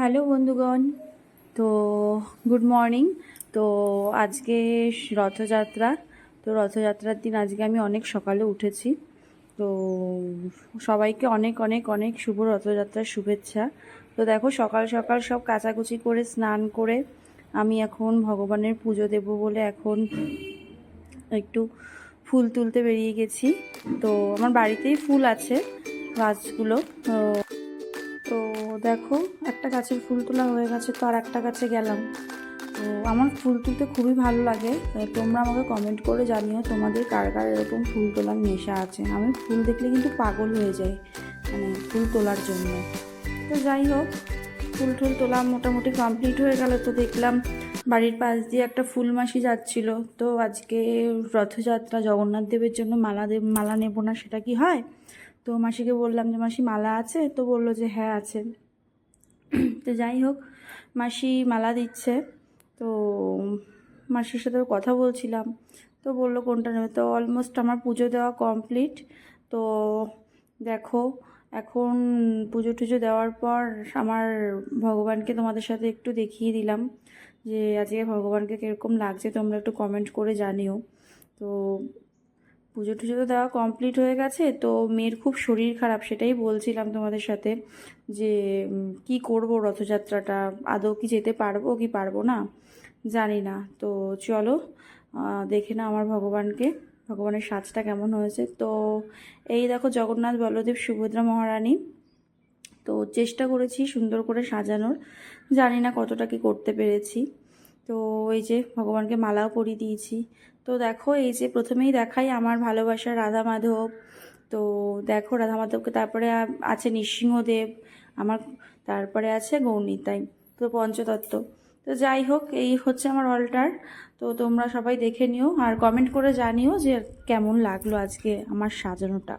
Hello বন্ধুগণ। তো good morning. তো আজকে রথযাত্রা। তো রথযাত্রার দিন আজকে আমি অনেক সকালে উঠেছি। তো সবাইকে অনেক অনেক অনেক শুভ রথযাত্রার শুভেচ্ছা। তো দেখো সকাল সকাল সব কাচাকুচি করে স্নান করে আমি এখন ভগবানের পুজো দেব বলে এখন একটু ফুল তুলতে বেরিয়ে গেছি। তো আমার বাড়িতেই ফুল আছে, গাছগুলো। তো দেখো একটা গাছের ফুল তোলা হয়ে গেছে, তো আর একটা গাছে গেলাম। তো আমার ফুল তুলতে খুবই ভালো লাগে। তোমরা আমাকে কমেন্ট করে জানিও তোমাদের কার কার এরকম ফুল তোলার নেশা আছে। আমি ফুল দেখলে কিন্তু পাগল হয়ে যাই, মানে ফুল তোলার জন্য। তো যাই হোক, ফুল টুল তোলা মোটামুটি কমপ্লিট হয়ে গেল। তো দেখলাম বাড়ির পাশ দিয়ে একটা ফুল মাসি যাচ্ছিল। তো আজকে রথযাত্রা, জগন্নাথ দেবের জন্য মালা নেব না সেটা কি হয়? তো মাসিকে বললাম যে মাসি মালা আছে? তো বললো যে হ্যাঁ আছে। তো যাই হোক, মাসি মালা দিচ্ছে। তো মাসির সাথে কথা বলছিলাম। তো বললো কোনটা নেবে। তো অলমোস্ট আমার পুজো দেওয়া কমপ্লিট। তো দেখো এখন পুজো টুজো দেওয়ার পর আমার ভগবানকে তোমাদের সাথে একটু দেখিয়ে দিলাম যে আজকে ভগবানকে কীরকম লাগছে, তোমরা একটু কমেন্ট করে জানিও। তো পুজো টুজো তো দেওয়া কমপ্লিট হয়ে গেছে। তো মেয়ের খুব শরীর খারাপ, সেটাই বলছিলাম তোমাদের সাথে যে কি করব রথযাত্রাটা, আদৌ কি যেতে পারবো কি পারবো না জানি না। তো চলো দেখে না আমার ভগবানের সাজটা কেমন হয়েছে। তো এই দেখো জগন্নাথ, বলদেব, সুভদ্রা মহারানী। তো চেষ্টা করেছি সুন্দর করে সাজানোর, জানি না কতটা কি করতে পেরেছি। তো এই যে ভগবানকে মালাও পরিয়ে দিয়েছি। তো দেখো এই যে প্রথমেই দেখাই আমার ভালোবাসার রাধা মাধব। তো দেখো রাধা মাধবকে, তারপরে আছে নৃসিংহদেব আমার, তারপরে আছে গৌরনিতাই। তো পঞ্চতত্ত্ব। তো যাই হোক, এই হচ্ছে আমার অলটার। তো তোমরা সবাই দেখে নিও আর কমেন্ট করে জানিও যে কেমন লাগলো আজকে আমার সাজানোটা।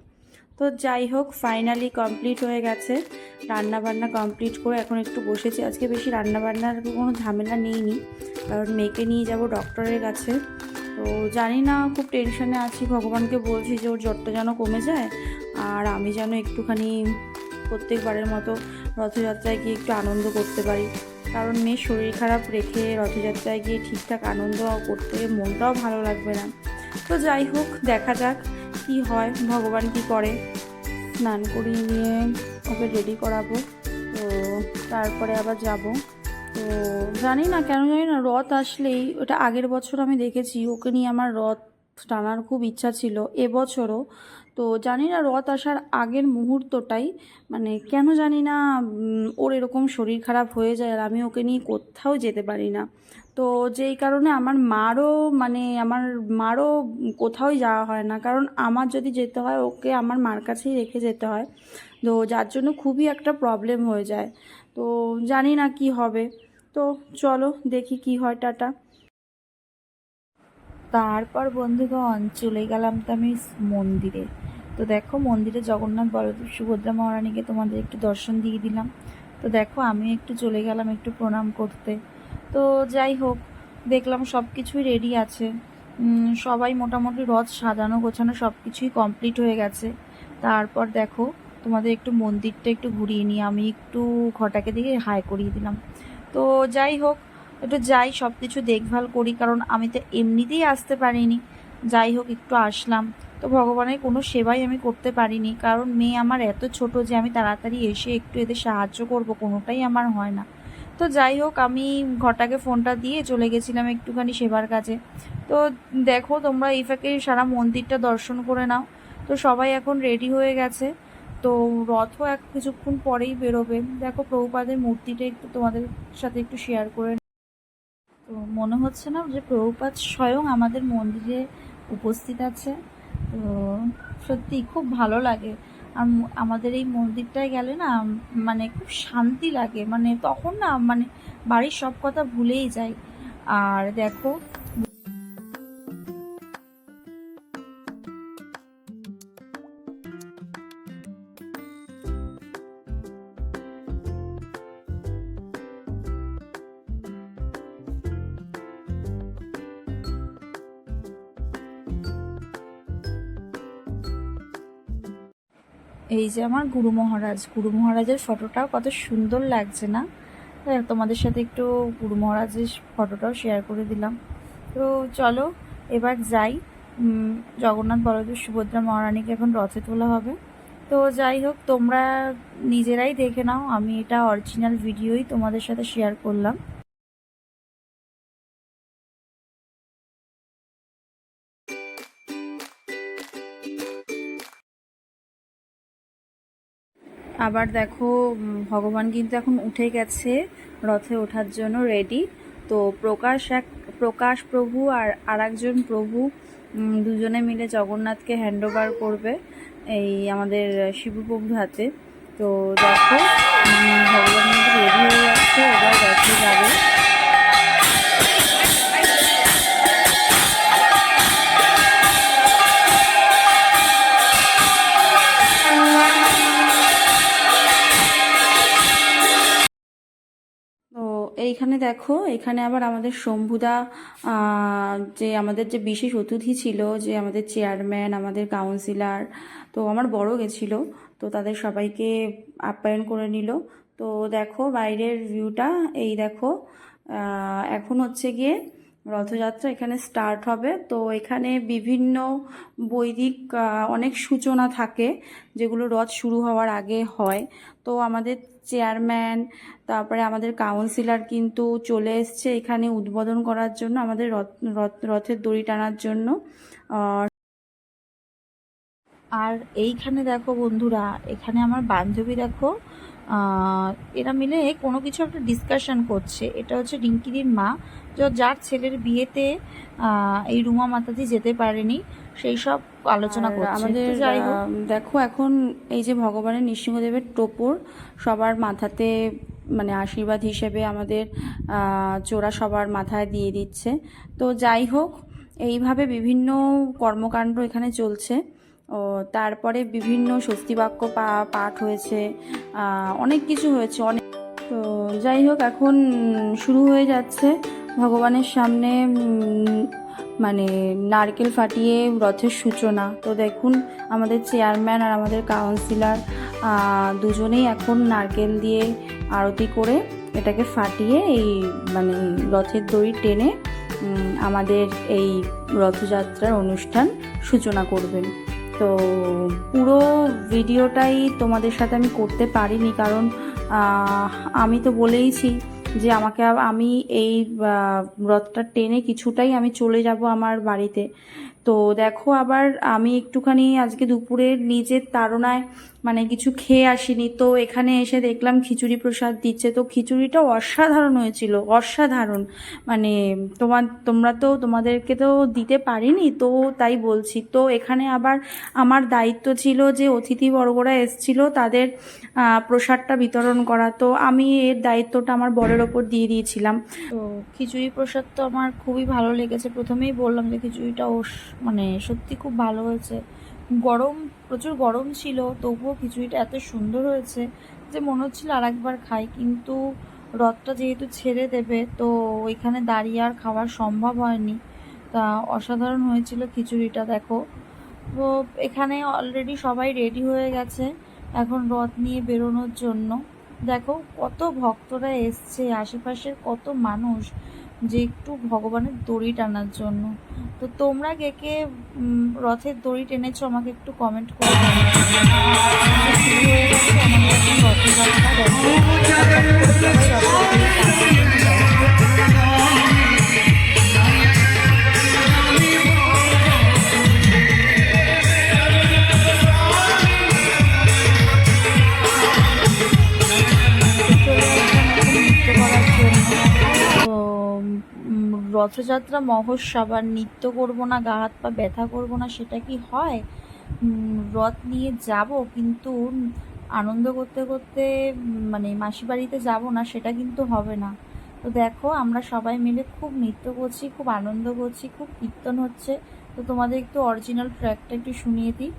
তো যাই হোক, ফাইনালি কমপ্লিট হয়ে গেছে। রান্না বান্না কমপ্লিট করে এখন একটু বসেছি। আজকে বেশি রান্না বান্নার কোনো ঝামেলা নেইনি, কারণ মেয়েকে নিয়ে যাব ডক্টরের কাছে। তো জানি না, খুব টেনশনে আছি। ভগবানকে বলছি যে ওর জ্বরটা যেন কমে যায়, আর আমি যেন একটুখানি প্রত্যেকবারের মতো রথযাত্রায় গিয়ে একটু আনন্দ করতে পারি। কারণ মেয়ের শরীর খারাপ রেখে রথযাত্রায় গিয়ে ঠিকঠাক আনন্দ করতে মনটাও ভালো লাগবে না। তো যাই হোক, দেখা যাক কি হয়, ভগবান কি করে। স্নান করিয়ে নিয়ে ওকে রেডি করাবো। তো তারপরে আবার যাব। তো জানি না কেন, জানি না রথ আসলেই, ওটা আগের বছর আমি দেখেছি ওকে নিয়ে আমার রথ টানার খুব ইচ্ছা ছিল, এবছরও। তো জানি না রথ আসার আগের মুহূর্তটাই, মানে কেন জানি না ওর এরকম শরীর খারাপ হয়ে যায় আর আমি ওকে নিয়ে কোথাও যেতে পারি না। তো যেই কারণে আমার মারও কোথাও যাওয়া হয় না, কারণ আমার যদি যেতে হয় ওকে আমার মার কাছেই রেখে যেতে হয়। তো যার জন্য খুবই একটা প্রবলেম হয়ে যায়। তো জানি না কি হবে। তো চলো দেখি কি হয়। টাটা। তারপর বন্ধুগণ চলে গেলাম তো আমি মন্দিরে। তো দেখো মন্দিরে জগন্নাথ, বলদেব, সুভদ্রা মহারানীকে তোমাদের একটু দর্শন দিয়ে দিলাম। তো দেখো আমি একটু চলে গেলাম একটু প্রণাম করতে। তো যাই হোক, দেখলাম সব কিছুই রেডি আছে। সবাই মোটামুটি রথ সাজানো গোছানো সব কিছুই কমপ্লিট হয়ে গেছে। তারপর দেখো তোমাদের একটু মন্দিরটা একটু ঘুরিয়ে নিয়ে আমি একটু ঘটাকে দিয়ে হাই করিয়ে দিলাম। তো যাই হোক, একটু যাই সব কিছু দেখভাল করি, কারণ আমি তো এমনিতেই আসতে পারিনি। যাই হোক একটু আসলাম। তো ভগবানের কোনো সেবাই আমি করতে পারিনি, কারণ মেয়ে আমার এত ছোট যে আমি তাড়াতাড়ি এসে একটু এদের সাহায্য করব কোনোটাই আমার হয় না। তো যাই হোক, আমি ঘটাকে ফোনটা দিয়ে চলে গেছিলাম একটুখানি সেবার কাছে। তো দেখো তোমরা এই ফাঁকে সারা মন্দিরটা দর্শন করে নাও। তো সবাই এখন রেডি হয়ে গেছে। তো রথও এক কিছুক্ষণ পরেই বেরোবে। দেখো প্রভুপাদের মূর্তিটা একটু তোমাদের সাথে একটু শেয়ার করে। তো মনে হচ্ছে না যে প্রভুপাদ স্বয়ং আমাদের মন্দিরে উপস্থিত আছে। তো সত্যি খুব ভালো লাগে। আর আমাদের এই মন্দিরটায় গেলে না, মানে খুব শান্তি লাগে, মানে তখন না মানে বাড়ির সব কথা ভুলেই যাই। আর দেখো এই যে আমার গুরু মহারাজের ফটোটাও কত সুন্দর লাগছে না? তোমাদের সাথে একটু গুরু মহারাজের ফটোটাও শেয়ার করে দিলাম। তো চলো এবার যাই। জগন্নাথ বলদেব সুভদ্রা মহারানীকে এখন রথে তোলা হবে। তো যাই হোক, তোমরা নিজেরাই দেখে নাও, আমি এটা অরিজিনাল ভিডিওই তোমাদের সাথে শেয়ার করলাম। আবার দেখো, ভগবান কিন্তু এখন উঠে গেছে, রথে ওঠার জন্য রেডি। তো প্রকাশ প্রভু আর আরেকজন প্রভু দুজনে মিলে জগন্নাথকে হ্যান্ড ওভার করবে এই আমাদের শিবপ্রভুর হাতে। তো দেখো, ভগবান কিন্তু রেডি হয়ে যাচ্ছে, এবার রথে যাবে। তো এইখানে দেখো, এখানে আবার আমাদের শম্ভুদা, যে আমাদের যে বিশেষ অতিথি ছিল, যে আমাদের চেয়ারম্যান, আমাদের কাউন্সিলর, তো আমার বড় গেছিল, তো তাদের সবাইকে আপ্যায়ন করে নিল। তো দেখো বাইরের ভিউটা, এই দেখো এখন হচ্ছে গিয়ে রথযাত্রা এখানে স্টার্ট হবে। তো এখানে বিভিন্ন বৈদিক অনেক সূচনা থাকে, যেগুলো রথ শুরু হওয়ার আগে হয়। তো আমাদের চেয়ারম্যান, তারপরে আমাদের কাউন্সিলর কিন্তু চলে এসছে এখানে উদ্বোধন করার জন্য, আমাদের রথের দড়ি টানার জন্য। আর এইখানে দেখো বন্ধুরা, এখানে আমার বান্ধবী দেখো, এরা মিলে কোনো কিছু একটা ডিসকাশন করছে। এটা হচ্ছে রিঙ্কিদির মা, যার ছেলের বিয়েতে এই রুমা মাতাজি যেতে পারেনি, সেই সব আলোচনা করছে। আমাদের দেখো এখন এই যে ভগবানের নৃসিংহদেবের টোপর সবার মাথাতে, মানে আশীর্বাদ হিসেবে আমাদের চোরা সবার মাথায় দিয়ে দিচ্ছে। তো যাই হোক, এইভাবে বিভিন্ন কর্মকাণ্ড এখানে চলছে। ও তারপরে বিভিন্ন স্বস্তিবাক্য পাঠ হয়েছে, অনেক কিছু হয়েছে অনেক। তো যাই হোক, এখন শুরু হয়ে যাচ্ছে ভগবানের সামনে মানে নারকেল ফাটিয়ে রথের সূচনা। তো দেখুন, আমাদের চেয়ারম্যান আর আমাদের কাউন্সিলর দুজনেই এখন নারকেল দিয়ে আরতি করে এটাকে ফাটিয়ে এই মানে রথের দড়ি টেনে আমাদের এই রথযাত্রার অনুষ্ঠান সূচনা করবেন। তো পুরো ভিডিওটাই তোমাদের সাথে আমি করতে পারিনি, কারণ আমি তো বলেইছি যে আমি এই রথটা টেনে কিছুটাই আমি চলে যাব আমার বাড়িতে। তো দেখো, আবার আমি একটুখানি আজকে দুপুরে নিজের তাড়নায় মানে কিছু খেয়ে আসিনি, তো এখানে এসে দেখলাম খিচুড়ি প্রসাদ দিচ্ছে। তো খিচুড়িটা অসাধারণ হয়েছিল, অসাধারণ। মানে তোমাদেরকে তো দিতে পারিনি, তো তাই বলছি। তো এখানে আবার আমার দায়িত্ব ছিল যে অতিথিবর্গরা এসেছিল তাদের প্রসাদটা বিতরণ করা, তো আমি এর দায়িত্বটা আমার বরের ওপর দিয়ে দিয়েছিলাম। তো খিচুড়ি প্রসাদ তো আমার খুবই ভালো লেগেছে, প্রথমেই বললাম যে খিচুড়িটা মানে সত্যি খুব ভালো হয়েছে। প্রচুর গরম ছিল, তবুও খিচুড়িটা এত সুন্দর হয়েছে যে মনে হচ্ছিল আর একবার খাই। কিন্তু রথটা যেহেতু ছেড়ে দেবে, তো ওইখানে দাঁড়িয়ে আর খাওয়া সম্ভব হয়নি। তা অসাধারণ হয়েছিল খিচুড়িটা। দেখো, তো এখানে অলরেডি সবাই রেডি হয়ে গেছে এখন রথ নিয়ে বেরোনোর জন্য। দেখো কত ভক্তরা এসছে, আশেপাশের কত মানুষ, যে একটু ভগবানের দড়ি টানার জন্য। তো তোমরা কে কে রথের দড়ি টেনেছো আমাকে একটু কমেন্ট করে জানাও। শুরু হয়ে গেছে আমাদের এখন রথযাত্রা। দেখো সবাই রথের দড়ি রথযাত্রা মহোৎসব আর নৃত্য করবো না, গা হাত পা ব্যথা করবো না, সেটা কি হয়? রথ নিয়ে যাব, কিন্তু আনন্দ করতে করতে মানে মাসি বাড়িতে যাব না, সেটা কিন্তু হবে না। তো দেখো, আমরা সবাই মিলে খুব নৃত্য করছি, খুব আনন্দ করছি, খুব কীর্তন হচ্ছে। তো তোমাদের একটু অরিজিনাল ট্র্যাকটা একটু শুনিয়ে দিই।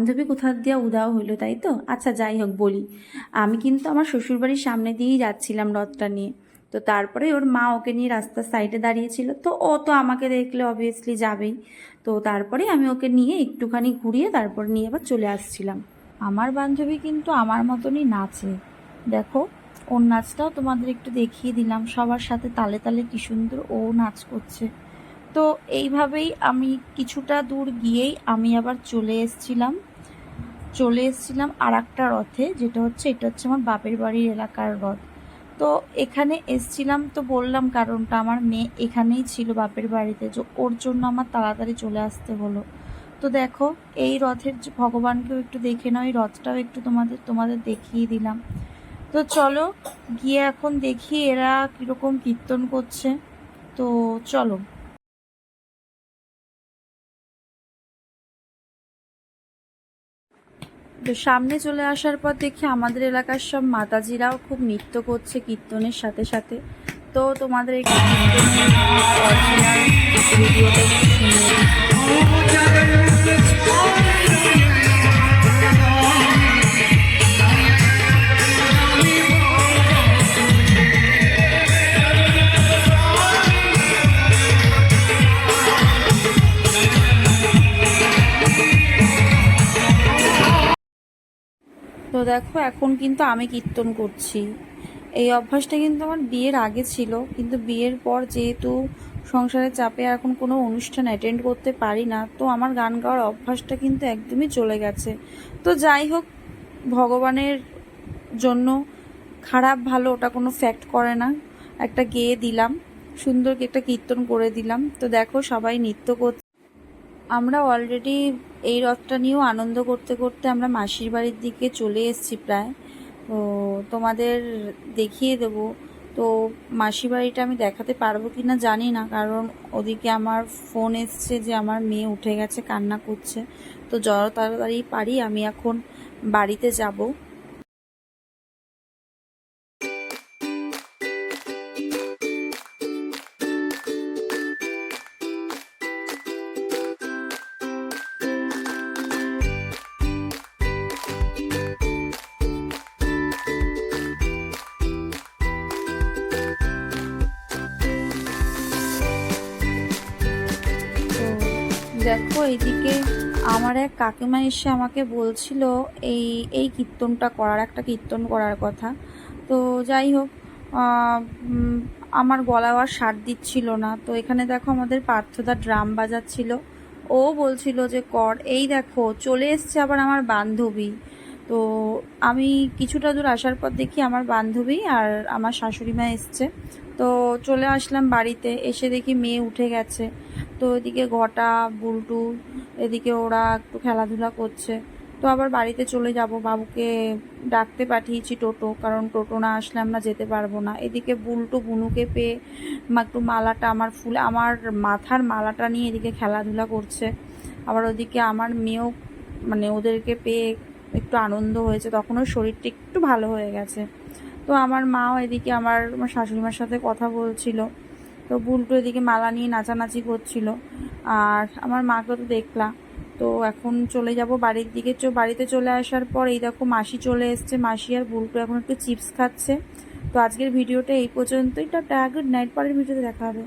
বান্ধবী কোথা দিয়ে উধাও হইলো, তাই তো? আচ্ছা যাই হোক, বলি আমি কিন্তু আমার শ্বশুরবাড়ির সামনে দিয়েই যাচ্ছিলাম রথটা নিয়ে। তো তারপরে ওর মা ওকে নিয়ে রাস্তার সাইডে দাঁড়িয়েছিল, তো ও তো আমাকে দেখলে অবভিয়াসলি যাবেই। তো তারপরে আমি ওকে নিয়ে একটুখানি ঘুরিয়ে তারপর নিয়ে আবার চলে আসছিলাম। আমার বান্ধবী কিন্তু আমার মতনই নাচে, দেখো ওর নাচটাও তোমাদের একটু দেখিয়ে দিলাম। সবার সাথে তালে তালে কি সুন্দর ও নাচ করছে। তো এইভাবেই আমি কিছুটা দূর গিয়েই আমি আবার চলে এসেছিলাম আর একটা রথে, যেটা হচ্ছে এটা হচ্ছে আমার বাপের বাড়ির এলাকার রথ। তো এখানে এসছিলাম, তো বললাম কারণটা, আমার মেয়ে এখানেই ছিল বাপের বাড়িতে, যে ওর জন্য আমার তাড়াতাড়ি চলে আসতে হলো। তো দেখো এই রথের যে ভগবানকেও একটু দেখে নাও, এই রথটাও একটু তোমাদের দেখিয়ে দিলাম। তো চলো গিয়ে এখন দেখি এরা কীরকম কীর্তন করছে। তো চলো। তো সামনে চলে আসার পর দেখি আমাদের এলাকার সব মাতাজিরাও খুব নৃত্য করছে কীর্তনের সাথে সাথে। তো তোমাদের একটু কীর্তনের অরিজিনাল ভিডিওটা একটু শুনিয়ে তো দেখো এখন কিন্তু আমি কীর্তন করছি। এই অভ্যাসটা কিন্তু আমার বিয়ের আগে ছিল, কিন্তু বিয়ের পর যেহেতু সংসারের চাপে এখন কোনো অনুষ্ঠান অ্যাটেন্ড করতে পারি না, তো আমার গান গাওয়ার অভ্যাসটা কিন্তু একদমই চলে গেছে। তো যাই হোক, ভগবানের জন্য খারাপ ভালো ওটা কোনো ফ্যাক্ট করে না, একটা গেয়ে দিলাম, সুন্দর একটা কীর্তন করে দিলাম। তো দেখো সবাই নৃত্য করছে। আমরা অলরেডি এই রথটা নিয়েও আনন্দ করতে করতে আমরা মাসির বাড়ির দিকে চলে এসেছি প্রায়। তো তোমাদের দেখিয়ে দেব। তো মাসির বাড়িটা আমি দেখাতে পারবো কি না জানি না, কারণ ওদিকে আমার ফোন এসছে যে আমার মেয়ে উঠে গেছে, কান্না করছে। তো যত তাড়াতাড়ি পারি আমি এখন বাড়িতে যাব। দেখো এইদিকে আমার এক কাকিমা এসে আমাকে বলছিল এই এই কীর্তনটা করার, একটা কীর্তন করার কথা। তো যাই হোক, আমার গলা আর সার দিচ্ছিল না। তো এখানে দেখো আমাদের পার্থদা ড্রাম বাজাচ্ছিল, ও বলছিল যে কর। এই দেখো চলে এসছে আবার আমার বান্ধবী। তো আমি কিছুটা দূর আসার পর দেখি আমার বান্ধবী আর আমার শাশুড়ি মা এসছে। তো চলে আসলাম বাড়িতে, এসে দেখি মেয়ে উঠে গেছে। তো এদিকে ঘটা বুলটু এদিকে ওরা একটু খেলাধুলা করছে। তো আবার বাড়িতে চলে যাব, বাবুকে ডাকতে পাঠিয়েছি টোটো, কারণ টোটো না আসলে আমরা যেতে পারবো না। এদিকে বুলটু বুনুকে পেয়ে একটু মালাটা, আমার মাথার মালাটা নিয়ে এদিকে খেলাধুলা করছে। আবার ওদিকে আমার মেয়েও মানে ওদেরকে পেয়ে একটু আনন্দ হয়েছে, তখন ওর শরীরটা একটু ভালো হয়ে গেছে। তো আমার মাও এদিকে আমার শাশুড়িমার সাথে কথা বলছিল। তো বুলটু এদিকে মালা নিয়ে নাচানাচি করছিল, আর আমার মাকে তো দেখলাম। তো এখন চলে যাব বাড়ির দিকে। বাড়িতে চলে আসার পর এই দেখো মাসি চলে এসছে, মাসি আর বুলটু এখন একটু চিপস খাচ্ছে। তো আজকের ভিডিওটা এই পর্যন্তই, টাটা, গুড নাইট, পরের ভিডিওতে দেখা হবে।